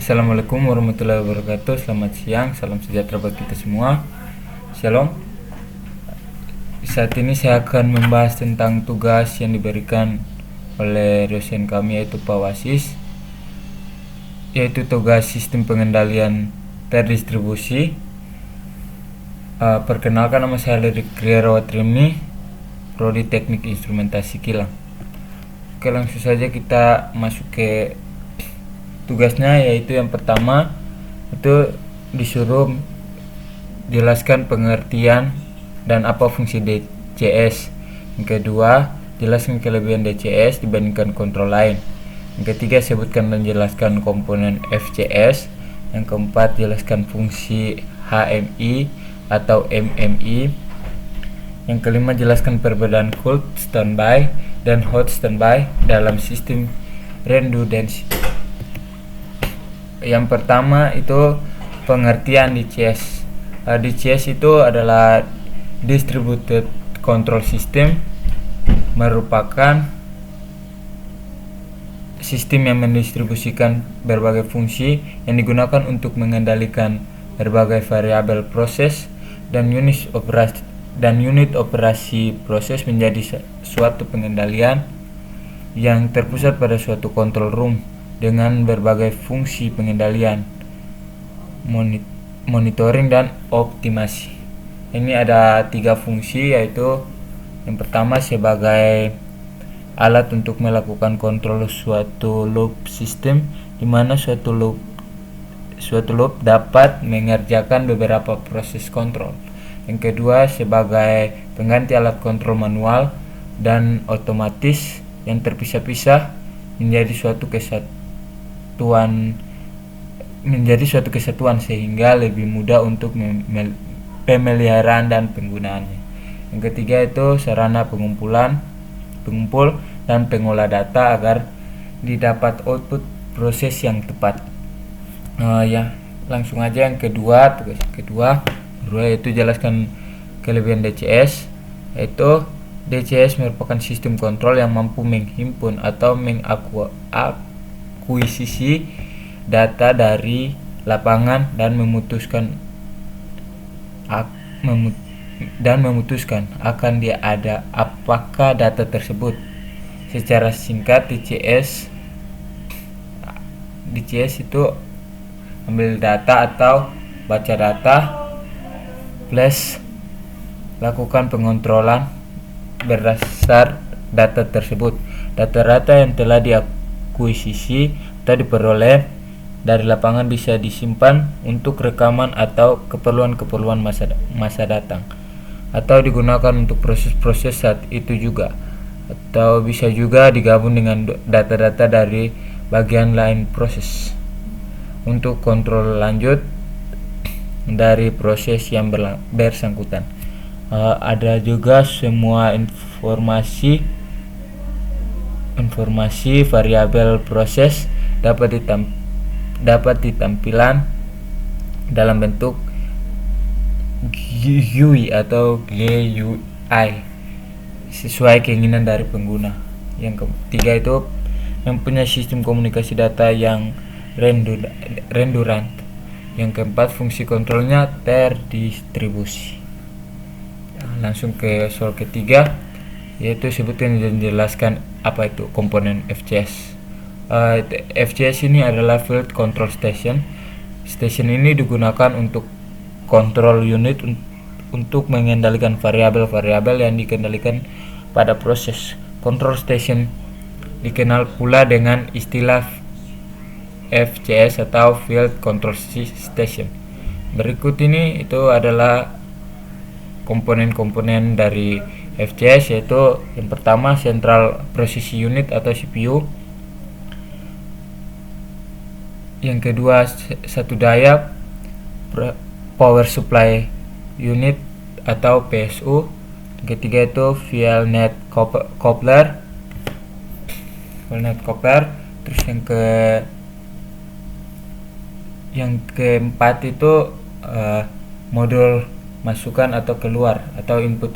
Assalamualaikum warahmatullahi wabarakatuh. Selamat siang, salam sejahtera bagi kita semua. Shalom. Saat ini saya akan membahas tentang tugas yang diberikan oleh dosen kami, yaitu Pak Wasis, yaitu tugas sistem pengendalian terdistribusi. Perkenalkan, nama saya Lirik Kriarawatrimni, Prodi Teknik Instrumentasi Kilang. Oke, langsung saja kita masuk ke tugasnya, yaitu yang pertama itu disuruh jelaskan pengertian dan apa fungsi DCS. Yang kedua, jelaskan kelebihan DCS dibandingkan kontrol lain. Yang ketiga, sebutkan dan jelaskan komponen FCS. Yang keempat, jelaskan fungsi HMI atau MMI. Yang kelima, jelaskan perbedaan cold standby dan hot standby dalam sistem redundansi. Yang pertama itu pengertian DCS. DCS itu adalah Distributed Control System, merupakan sistem yang mendistribusikan berbagai fungsi yang digunakan untuk mengendalikan berbagai variabel proses dan unit operasi proses menjadi suatu pengendalian yang terpusat pada suatu control room dengan berbagai fungsi pengendalian, monitoring dan optimasi. Ini ada 3 fungsi, yaitu yang pertama sebagai alat untuk melakukan kontrol suatu loop sistem, di mana suatu loop dapat mengerjakan beberapa proses kontrol. Yang kedua, sebagai pengganti alat kontrol manual dan otomatis yang terpisah-pisah menjadi suatu kesatuan sehingga lebih mudah untuk pemeliharaan dan penggunaannya. Yang ketiga itu sarana pengumpul dan pengolah data agar didapat output proses yang tepat. Langsung aja yang kedua, tugas kedua yaitu jelaskan kelebihan DCS. Yaitu DCS merupakan sistem kontrol yang mampu menghimpun atau mengakuisisi data dari lapangan dan memutuskan akan dia ada apakah data tersebut. Secara singkat, DCS itu ambil data atau baca data plus lakukan pengontrolan berdasar data tersebut. Data-data yang telah diakuisisi atau diperoleh dari lapangan bisa disimpan untuk rekaman atau keperluan masa datang, atau digunakan untuk proses-proses saat itu juga, atau bisa juga digabung dengan data-data dari bagian lain proses untuk kontrol lanjut dari proses yang bersangkutan. Ada juga semua informasi variabel proses dapat ditampilan dalam bentuk GUI atau GUI sesuai keinginan dari pengguna. Yang ketiga itu mempunyai sistem komunikasi data yang redundant. Yang keempat, fungsi kontrolnya terdistribusi. Langsung ke soal ketiga, yaitu sebutkan dan jelaskan apa itu komponen FCS. FCS ini adalah Field Control Station. Station ini digunakan untuk kontrol unit untuk mengendalikan variabel-variabel yang dikendalikan pada proses. Control Station dikenal pula dengan istilah FCS atau Field Control Station. Berikut ini itu adalah komponen-komponen dari FCS, yaitu yang pertama Central Processing Unit atau CPU. Yang kedua, satu daya Power Supply Unit atau PSU. Yang ketiga itu Field-Net Coupler. Terus yang keempat itu modul masukan atau keluar atau input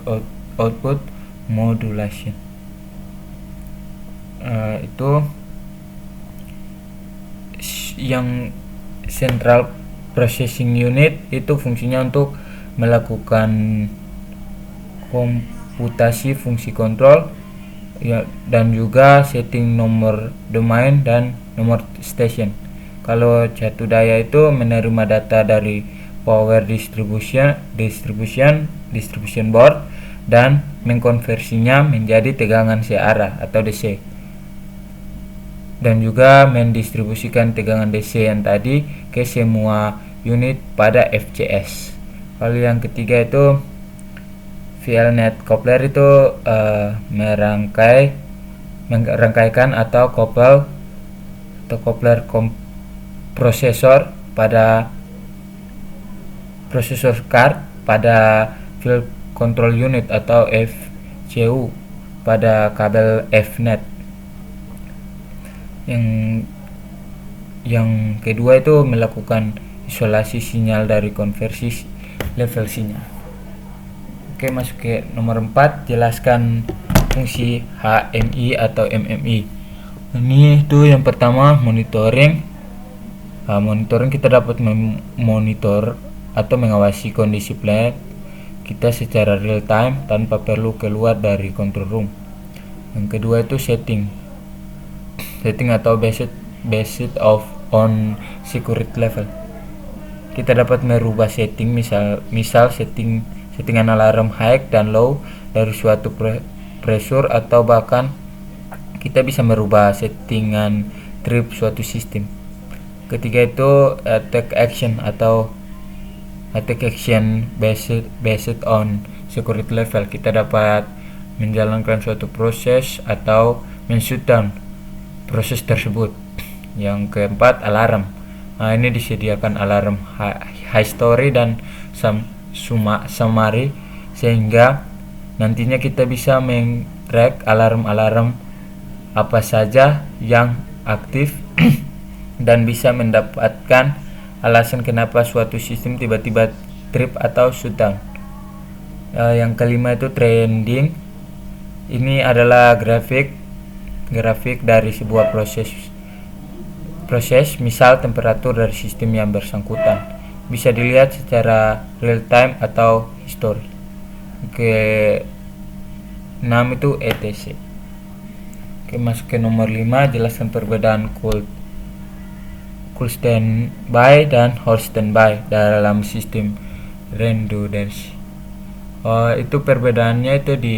output modulation. Itu yang Central Processing Unit itu fungsinya untuk melakukan komputasi fungsi kontrol ya, dan juga setting nomor domain dan nomor station. Kalau jatuh daya itu menerima data dari power distribution board dan mengkonversinya menjadi tegangan searah atau DC, dan juga mendistribusikan tegangan DC yang tadi ke semua unit pada FCS. Lalu yang ketiga itu VLNet coupler itu merangkaikan atau coupler prosesor pada prosesor card pada field control unit atau FCU pada kabel Fnet. Yang kedua itu melakukan isolasi sinyal dari konversi level sinyal. Oke, masuk ke nomor 4, jelaskan fungsi HMI atau MMI. Ini itu yang pertama monitoring. Monitoring kita dapat memonitor atau mengawasi kondisi planet kita secara real time tanpa perlu keluar dari control room. Yang kedua itu setting atau based on security level. Kita dapat merubah setting, misal settingan alarm high dan low dari suatu pressure, atau bahkan kita bisa merubah settingan trip suatu sistem. Ketiga itu attack action based on security level. Kita dapat menjalankan suatu proses atau men-shutdown proses tersebut. Yang keempat, alarm. Ini disediakan alarm high story dan summary sehingga nantinya kita bisa men-track alarm-alarm apa saja yang aktif dan bisa mendapatkan alasan kenapa suatu sistem tiba-tiba trip atau shutdown. Yang kelima itu trending. Ini adalah grafik dari sebuah proses, misal temperatur dari sistem yang bersangkutan bisa dilihat secara real time atau history. Ke 6 itu ETC. Oke, masuk ke nomor 5, jelaskan perbedaan cold standby dan hot standby dalam sistem redundancy. Itu perbedaannya itu di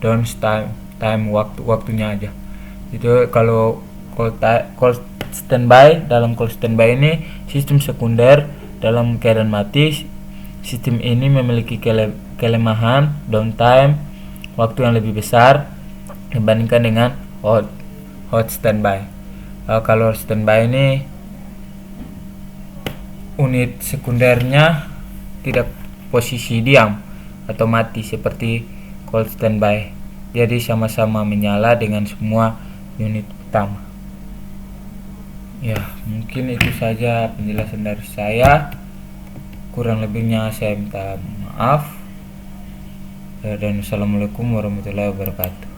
time waktunya aja. Itu kalau cold standby, dalam cold standby ini sistem sekunder dalam keadaan mati. Sistem ini memiliki kelemahan downtime waktu yang lebih besar dibandingkan dengan hot standby. Kalau standby ini unit sekundernya tidak posisi diam atau mati seperti cold standby, jadi sama-sama menyala dengan semua unit utama. Ya, mungkin itu saja penjelasan dari saya. Kurang lebihnya saya minta maaf. Dan assalamualaikum warahmatullahi wabarakatuh.